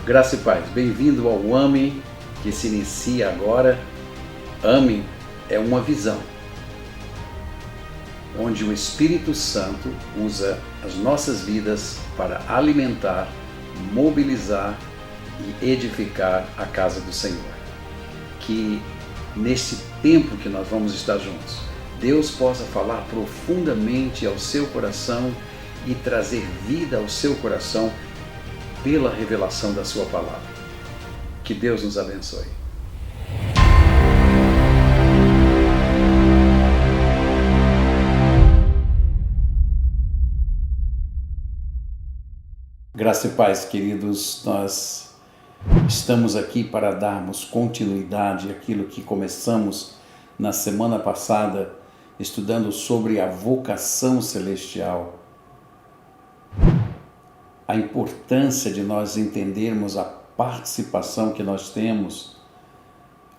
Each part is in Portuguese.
Graça e paz, bem-vindo ao AME, que se inicia agora. AME é uma visão, onde o Espírito Santo usa as nossas vidas para alimentar, mobilizar e edificar a casa do Senhor. Que neste tempo que nós vamos estar juntos, Deus possa falar profundamente ao seu coração e trazer vida ao seu coração pela revelação da sua palavra. Que Deus nos abençoe. Graça e paz, queridos, nós estamos aqui para darmos continuidade àquilo que começamos na semana passada, estudando sobre a vocação celestial. A importância de nós entendermos a participação que nós temos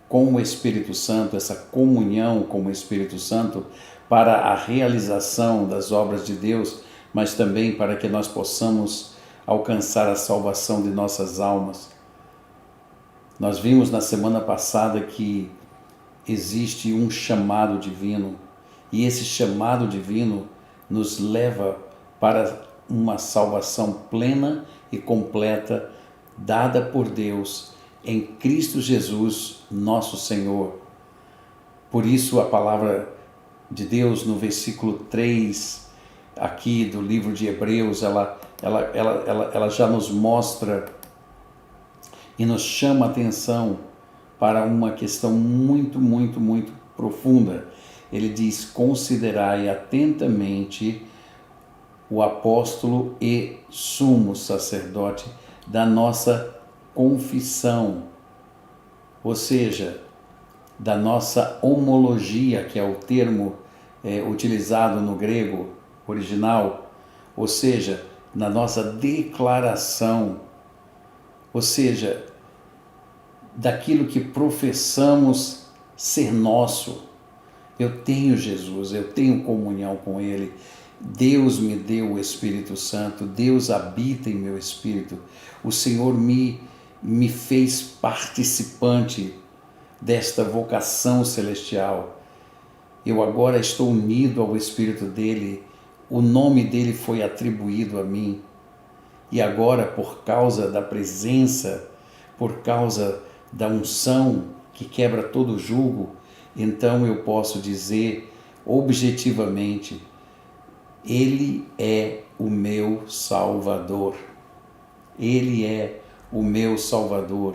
com o Espírito Santo, essa comunhão com o Espírito Santo para a realização das obras de Deus, mas também para que nós possamos alcançar a salvação de nossas almas. Nós vimos na semana passada que existe um chamado divino e esse chamado divino nos leva para uma salvação plena e completa dada por Deus em Cristo Jesus, nosso Senhor. Por isso a palavra de Deus no versículo 3 aqui do livro de Hebreus, ela já nos mostra e nos chama a atenção para uma questão muito profunda. Ele diz: considerai atentamente o apóstolo e sumo sacerdote da nossa confissão, ou seja, da nossa homologia, que é o termo utilizado no grego original, ou seja, na nossa declaração, ou seja, daquilo que professamos ser nosso. Eu tenho Jesus, eu tenho comunhão com Ele. Deus me deu o Espírito Santo, Deus habita em meu espírito. O Senhor me fez participante desta vocação celestial. Eu agora estou unido ao Espírito dele, o nome dele foi atribuído a mim. E agora, por causa da presença, por causa da unção que quebra todo jugo, então eu posso dizer objetivamente: Ele é o meu Salvador. Ele é o meu Salvador.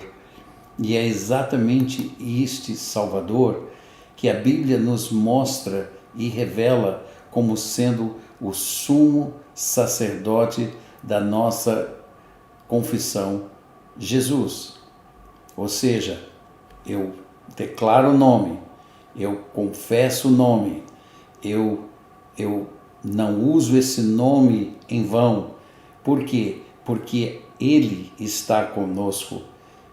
E é exatamente este Salvador que a Bíblia nos mostra e revela como sendo o sumo sacerdote da nossa confissão, Jesus. Ou seja, eu declaro o nome, eu confesso o nome, eu não uso esse nome em vão. Por quê? Porque Ele está conosco.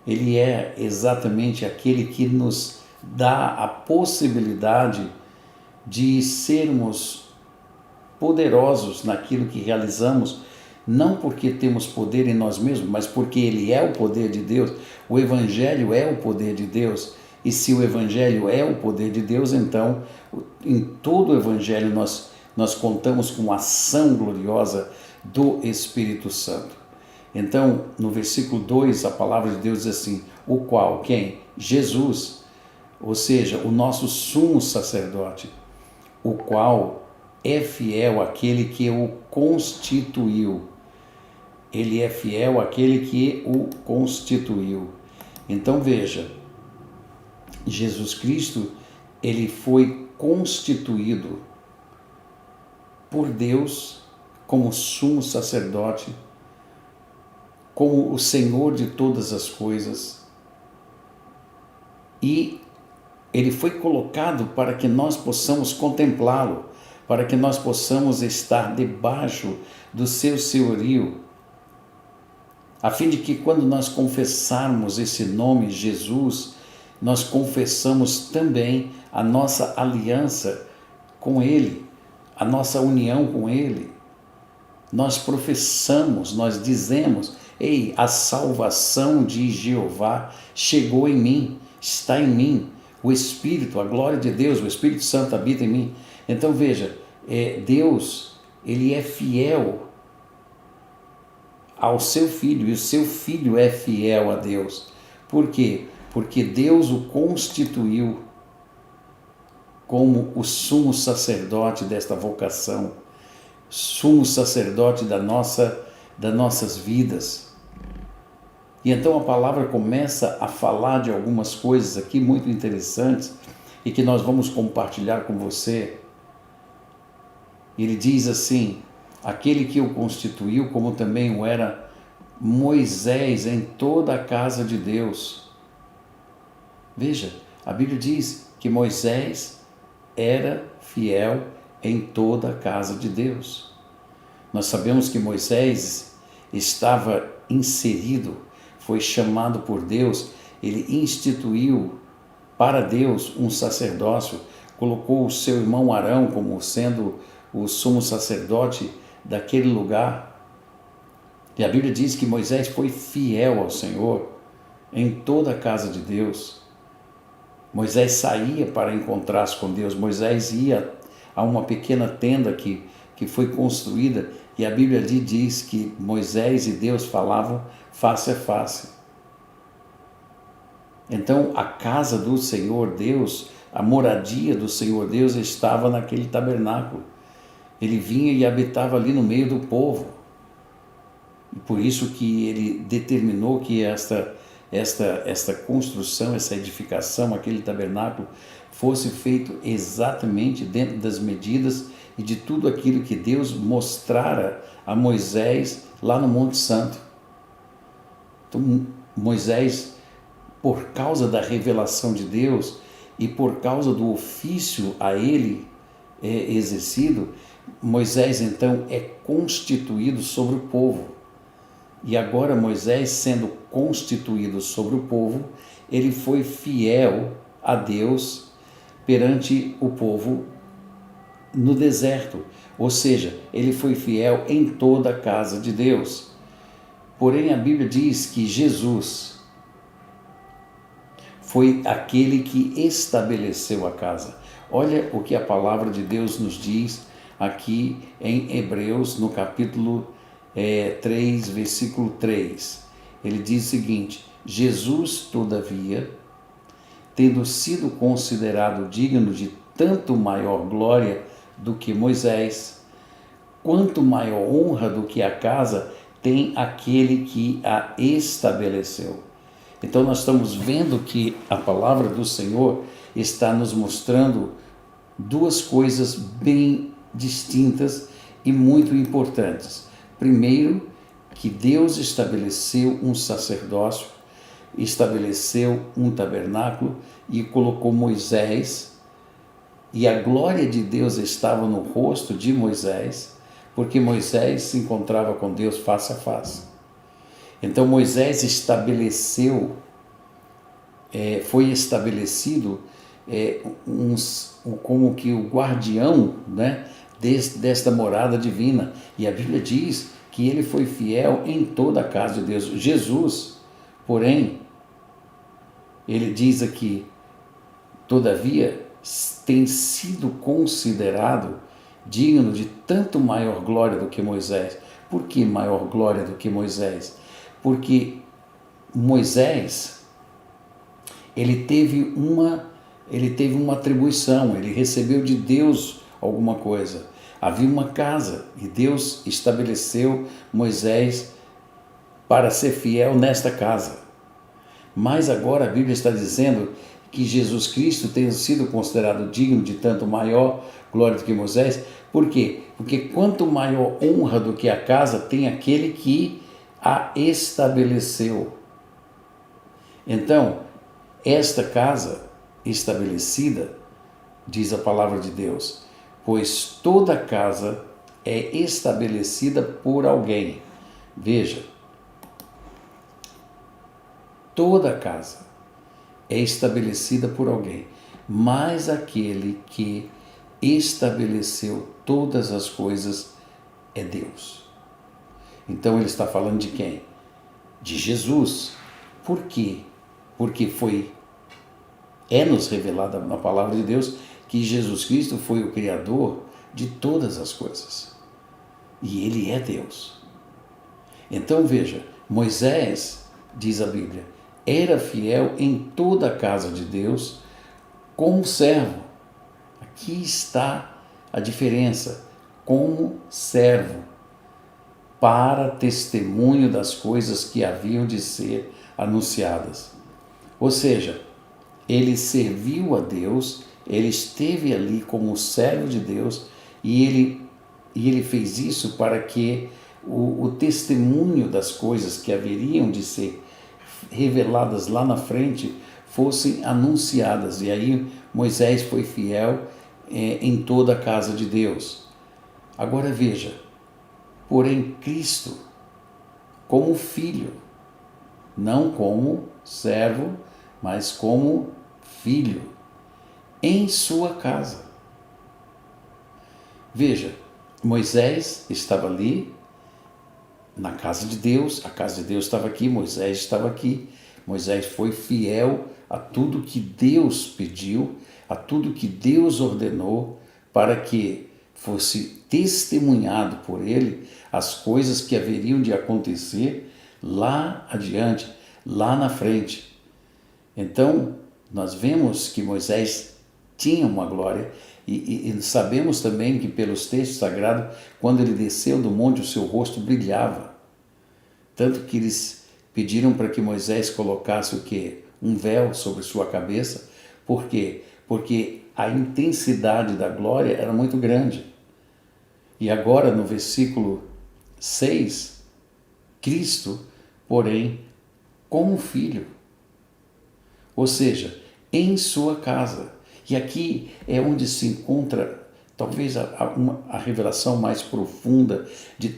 Ele é exatamente aquele que nos dá a possibilidade de sermos poderosos naquilo que realizamos, não porque temos poder em nós mesmos, mas porque Ele é o poder de Deus. O Evangelho é o poder de Deus. E se o Evangelho é o poder de Deus, então em todo o Evangelho nós contamos com a ação gloriosa do Espírito Santo. Então, no versículo 2, a palavra de Deus diz assim: o qual, quem? Jesus, ou seja, o nosso sumo sacerdote, o qual é fiel àquele que o constituiu. Ele é fiel àquele que o constituiu. Então veja, Jesus Cristo, ele foi constituído por Deus como sumo sacerdote, como o Senhor de todas as coisas. E ele foi colocado para que nós possamos contemplá-lo, para que nós possamos estar debaixo do seu senhorio, a fim de que quando nós confessarmos esse nome, Jesus, nós confessamos também a nossa aliança com Ele, a nossa união com Ele. Nós professamos, nós dizemos: Ei, a salvação de Jeová chegou em mim, está em mim. O Espírito, a glória de Deus, o Espírito Santo habita em mim. Então veja, Deus, Ele é fiel ao seu Filho, e o seu Filho é fiel a Deus. Por quê? Porque Deus o constituiu como o sumo sacerdote desta vocação, sumo sacerdote das nossas vidas. E então a palavra começa a falar de algumas coisas aqui muito interessantes e que nós vamos compartilhar com você. Ele diz assim: aquele que o constituiu, como também o era Moisés em toda a casa de Deus. Veja, a Bíblia diz que Moisés era fiel em toda a casa de Deus. Nós sabemos que Moisés estava inserido, foi chamado por Deus, ele instituiu para Deus um sacerdócio, colocou o seu irmão Arão como sendo o sumo sacerdote daquele lugar. E a Bíblia diz que Moisés foi fiel ao Senhor em toda a casa de Deus. Moisés saía para encontrar-se com Deus, Moisés ia a uma pequena tenda que foi construída, e a Bíblia diz que Moisés e Deus falavam face a face. Então a casa do Senhor Deus, a moradia do Senhor Deus estava naquele tabernáculo. Ele vinha e habitava ali no meio do povo. E por isso que ele determinou que esta construção, essa edificação, aquele tabernáculo, fosse feito exatamente dentro das medidas e de tudo aquilo que Deus mostrara a Moisés lá no Monte Santo. Então, Moisés, por causa da revelação de Deus e por causa do ofício a ele exercido, Moisés então é constituído sobre o povo. E agora Moisés, sendo constituído sobre o povo, ele foi fiel a Deus perante o povo no deserto. Ou seja, ele foi fiel em toda a casa de Deus. Porém, a Bíblia diz que Jesus foi aquele que estabeleceu a casa. Olha o que a palavra de Deus nos diz aqui em Hebreus, no capítulo 3, versículo 3. Ele diz o seguinte: Jesus, todavia, tendo sido considerado digno de tanto maior glória do que Moisés, quanto maior honra do que a casa tem aquele que a estabeleceu. Então nós estamos vendo que a palavra do Senhor está nos mostrando duas coisas bem distintas e muito importantes. Primeiro, que Deus estabeleceu um sacerdócio, estabeleceu um tabernáculo e colocou Moisés, e a glória de Deus estava no rosto de Moisés, porque Moisés se encontrava com Deus face a face. Então Moisés estabeleceu, foi estabelecido como que o guardião, né, desta morada divina. E a Bíblia diz que ele foi fiel em toda a casa de Deus. Jesus, porém, ele diz aqui, todavia, tem sido considerado digno de tanto maior glória do que Moisés. Por que maior glória do que Moisés? Porque Moisés, ele teve uma atribuição, ele recebeu de Deus alguma coisa. Havia uma casa e Deus estabeleceu Moisés para ser fiel nesta casa. Mas agora a Bíblia está dizendo que Jesus Cristo tem sido considerado digno de tanto maior glória do que Moisés. Por quê? Porque quanto maior honra do que a casa tem aquele que a estabeleceu. Então, esta casa estabelecida, diz a palavra de Deus, pois toda casa é estabelecida por alguém. Veja, toda casa é estabelecida por alguém, mas aquele que estabeleceu todas as coisas é Deus. Então ele está falando de quem? de Jesus. Por quê? Porque é-nos revelada na palavra de Deus que Jesus Cristo foi o Criador de todas as coisas. E Ele é Deus. Então veja, Moisés, diz a Bíblia, era fiel em toda a casa de Deus como servo. Aqui está a diferença, como servo, para testemunho das coisas que haviam de ser anunciadas. Ou seja, ele serviu a Deus, ele esteve ali como servo de Deus e ele fez isso para que o testemunho das coisas que haveriam de ser reveladas lá na frente fossem anunciadas. E aí Moisés foi fiel em toda a casa de Deus. Agora veja, porém Cristo, como filho, não como servo, mas como filho, em sua casa. Veja, Moisés estava ali na casa de Deus, a casa de Deus estava aqui, Moisés estava aqui. Moisés foi fiel a tudo que Deus pediu, a tudo que Deus ordenou, para que fosse testemunhado por ele as coisas que haveriam de acontecer lá adiante, lá na frente. Então, nós vemos que Moisés tinha uma glória e sabemos também que pelos textos sagrados, quando ele desceu do monte, o seu rosto brilhava. Tanto que eles pediram para que Moisés colocasse o quê? Um véu sobre sua cabeça. Por quê? Porque a intensidade da glória era muito grande. E agora no versículo 6, Cristo, porém, como filho. Ou seja, em sua casa. E aqui é onde se encontra talvez a revelação mais profunda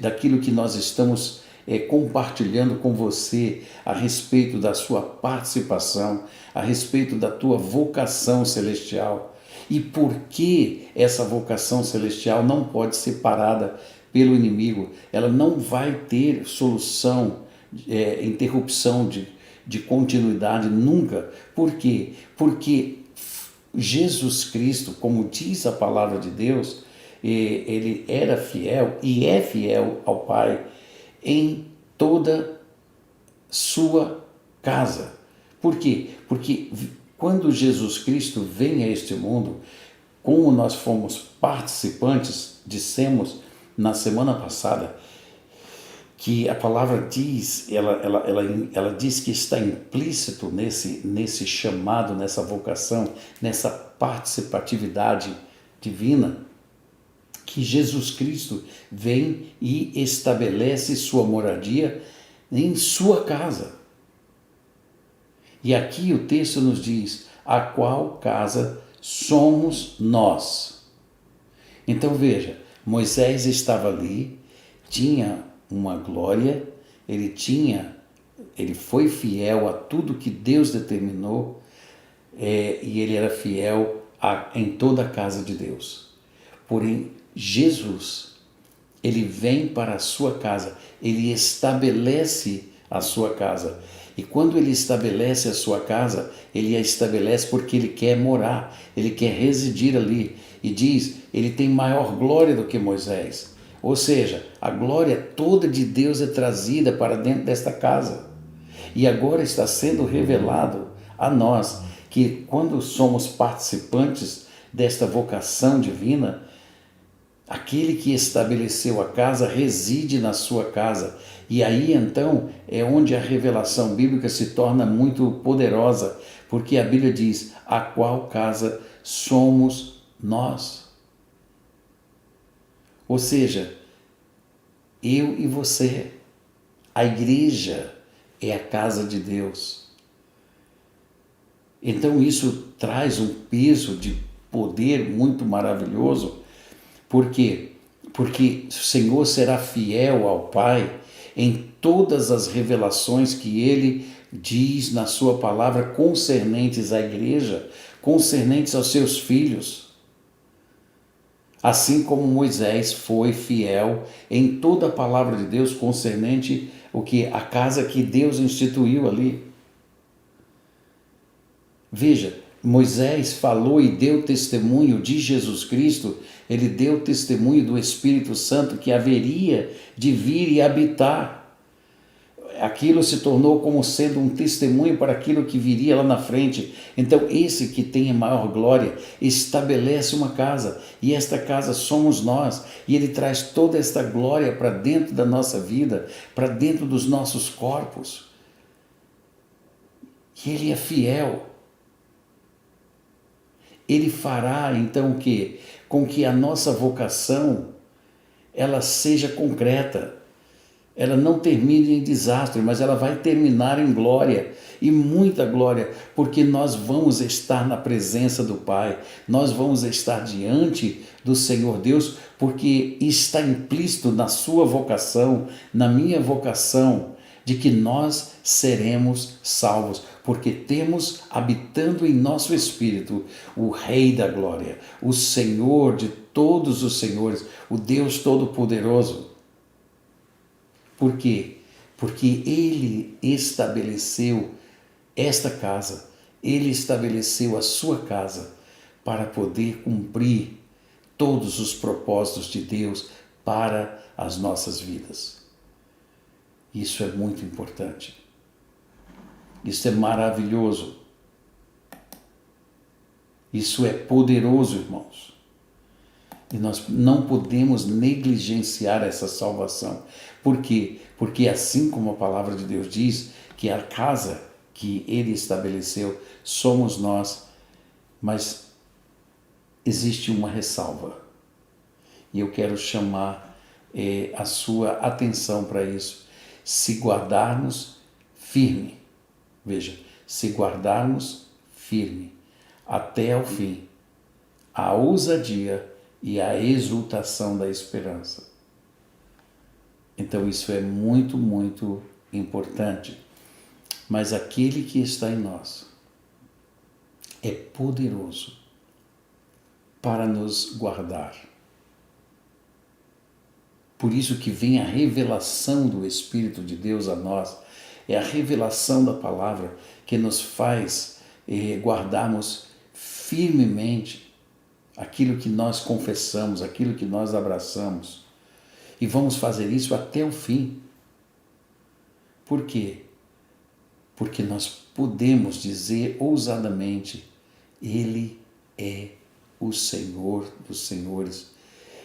daquilo que nós estamos compartilhando com você a respeito da sua participação, a respeito da tua vocação celestial. E por que essa vocação celestial não pode ser parada pelo inimigo? Ela não vai ter solução, interrupção de continuidade nunca. Por quê? Porque Jesus Cristo, como diz a palavra de Deus, ele era fiel e é fiel ao Pai em toda sua casa. Por quê? Porque quando Jesus Cristo vem a este mundo, como nós fomos participantes, dissemos na semana passada, que a palavra diz, ela diz que está implícito nesse chamado, nessa vocação, nessa participatividade divina, que Jesus Cristo vem e estabelece sua moradia em sua casa. E aqui o texto nos diz, a qual casa somos nós. Então veja, Moisés estava ali, tinha uma glória, ele foi fiel a tudo que Deus determinou, e ele era fiel em toda a casa de Deus. Porém, Jesus, ele vem para a sua casa, ele estabelece a sua casa. E quando ele estabelece a sua casa, ele a estabelece porque ele quer morar, ele quer residir ali. E diz, ele tem maior glória do que Moisés. Ou seja, a glória toda de Deus é trazida para dentro desta casa. E agora está sendo revelado a nós que quando somos participantes desta vocação divina, aquele que estabeleceu a casa reside na sua casa. E aí então é onde a revelação bíblica se torna muito poderosa, porque a Bíblia diz, a qual casa somos nós. Ou seja, eu e você, a igreja é a casa de Deus. Então isso traz um peso de poder muito maravilhoso. Por quê? Porque o Senhor será fiel ao Pai em todas as revelações que Ele diz na sua palavra concernentes à igreja, concernentes aos seus filhos. Assim como Moisés foi fiel em toda a palavra de Deus concernente a casa que Deus instituiu ali. Veja, Moisés falou e deu testemunho de Jesus Cristo, ele deu testemunho do Espírito Santo que haveria de vir e habitar. Aquilo se tornou como sendo um testemunho para aquilo que viria lá na frente. Então, esse que tem a maior glória estabelece uma casa, e esta casa somos nós, e ele traz toda esta glória para dentro da nossa vida, para dentro dos nossos corpos. E ele é fiel. Ele fará então o quê? Com que a nossa vocação ela seja concreta. Ela não termine em desastre, mas ela vai terminar em glória, e muita glória, porque nós vamos estar na presença do Pai, nós vamos estar diante do Senhor Deus, porque está implícito na sua vocação, na minha vocação, de que nós seremos salvos, porque temos habitando em nosso espírito o Rei da Glória, o Senhor de todos os senhores, o Deus Todo-Poderoso. Por quê? Porque Ele estabeleceu esta casa, Ele estabeleceu a sua casa para poder cumprir todos os propósitos de Deus para as nossas vidas. Isso é muito importante. Isso é maravilhoso. Isso é poderoso, irmãos. E nós não podemos negligenciar essa salvação. Por quê? Porque assim como a palavra de Deus diz, que a casa que Ele estabeleceu somos nós, mas existe uma ressalva. E eu quero chamar a sua atenção para isso. Se guardarmos firme, veja, se guardarmos firme até o fim, a ousadia e a exultação da esperança. Então isso é muito, muito importante. Mas aquele que está em nós é poderoso para nos guardar. Por isso que vem a revelação do Espírito de Deus a nós, é a revelação da palavra que nos faz guardarmos firmemente aquilo que nós confessamos, aquilo que nós abraçamos. E vamos fazer isso até o fim. Por quê? Porque nós podemos dizer ousadamente, Ele é o Senhor dos senhores.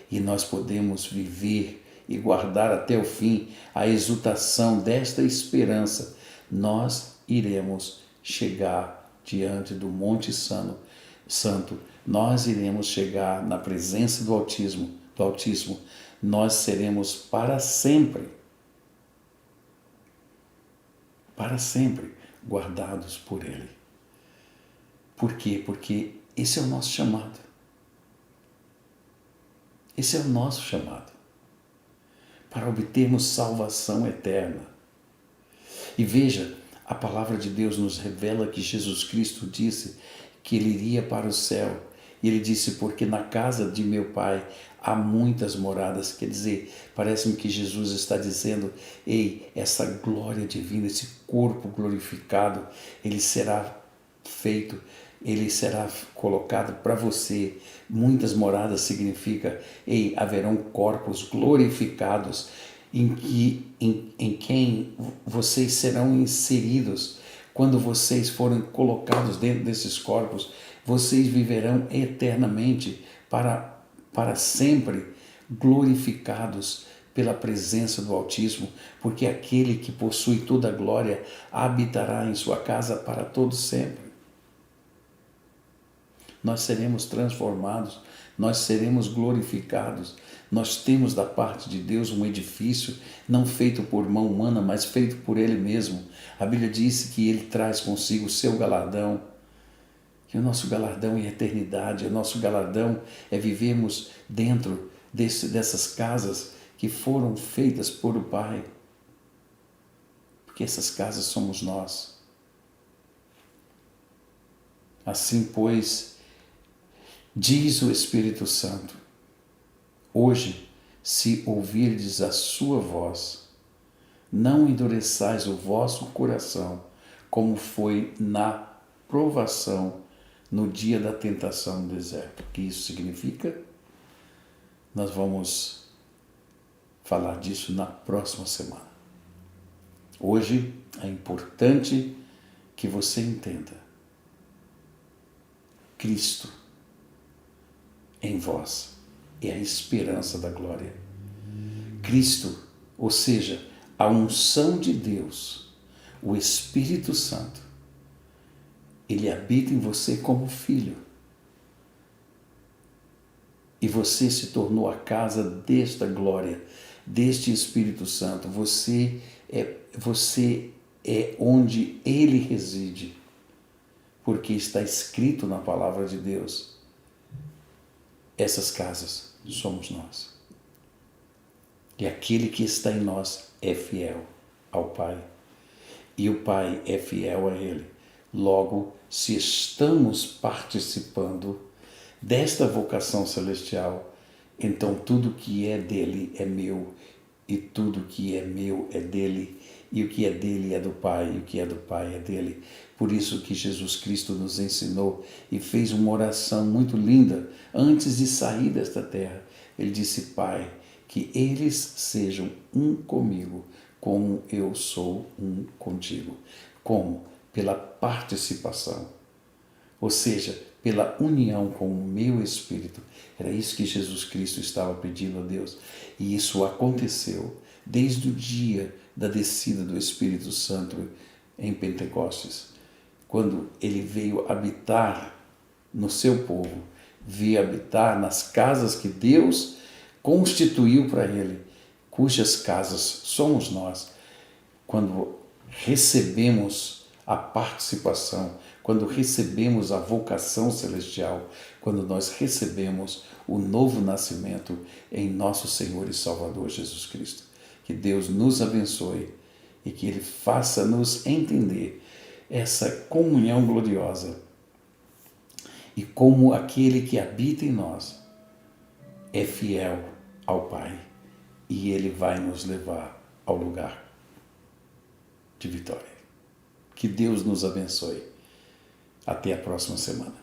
E nós podemos viver e guardar até o fim a exultação desta esperança. Nós iremos chegar diante do Monte Santo. Nós iremos chegar na presença do Altíssimo. Nós seremos para sempre guardados por Ele. Por quê? Porque esse é o nosso chamado. Esse é o nosso chamado. Para obtermos salvação eterna. E veja, a palavra de Deus nos revela que Jesus Cristo disse que Ele iria para o céu. E Ele disse, porque na casa de meu Pai há muitas moradas. Quer dizer, parece-me que Jesus está dizendo, ei, essa glória divina, esse corpo glorificado, ele será feito, ele será colocado para você. Muitas moradas significa, ei, haverão corpos glorificados em quem vocês serão inseridos. Quando vocês forem colocados dentro desses corpos, vocês viverão eternamente para sempre glorificados pela presença do Altíssimo, porque aquele que possui toda a glória habitará em sua casa para todo sempre. Nós seremos transformados, nós seremos glorificados. Nós temos da parte de Deus um edifício não feito por mão humana, mas feito por Ele mesmo. A Bíblia diz que Ele traz consigo o seu galardão. E o nosso galardão é a eternidade, o nosso galardão é vivermos dentro dessas casas que foram feitas por o Pai. Porque essas casas somos nós. Assim, pois, diz o Espírito Santo, hoje, se ouvirdes a sua voz, não endureçais o vosso coração, como foi na provação no dia da tentação no deserto. O que isso significa? Nós vamos falar disso na próxima semana. Hoje é importante que você entenda: Cristo em vós é a esperança da glória. Cristo, ou seja, a unção de Deus, o Espírito Santo, ele habita em você como filho. E você se tornou a casa desta glória, deste Espírito Santo. Você é onde ele reside, porque está escrito na palavra de Deus. Essas casas somos nós. E aquele que está em nós é fiel ao Pai. E o Pai é fiel a ele. Logo, se estamos participando desta vocação celestial, então tudo que é dele é meu, e tudo que é meu é dele, e o que é dele é do Pai, e o que é do Pai é dele. Por isso que Jesus Cristo nos ensinou e fez uma oração muito linda antes de sair desta terra. Ele disse: Pai, que eles sejam um comigo, como eu sou um contigo. Como? Pela participação. Ou seja, pela união com o meu Espírito. Era isso que Jesus Cristo estava pedindo a Deus. E isso aconteceu desde o dia da descida do Espírito Santo em Pentecostes, quando ele veio habitar no seu povo, veio habitar nas casas que Deus constituiu para ele, cujas casas somos nós. Quando recebemos a participação, quando recebemos a vocação celestial, quando nós recebemos o novo nascimento em nosso Senhor e Salvador Jesus Cristo. Que Deus nos abençoe e que Ele faça-nos entender essa comunhão gloriosa e como aquele que habita em nós é fiel ao Pai e Ele vai nos levar ao lugar de vitória. Que Deus nos abençoe. Até a próxima semana.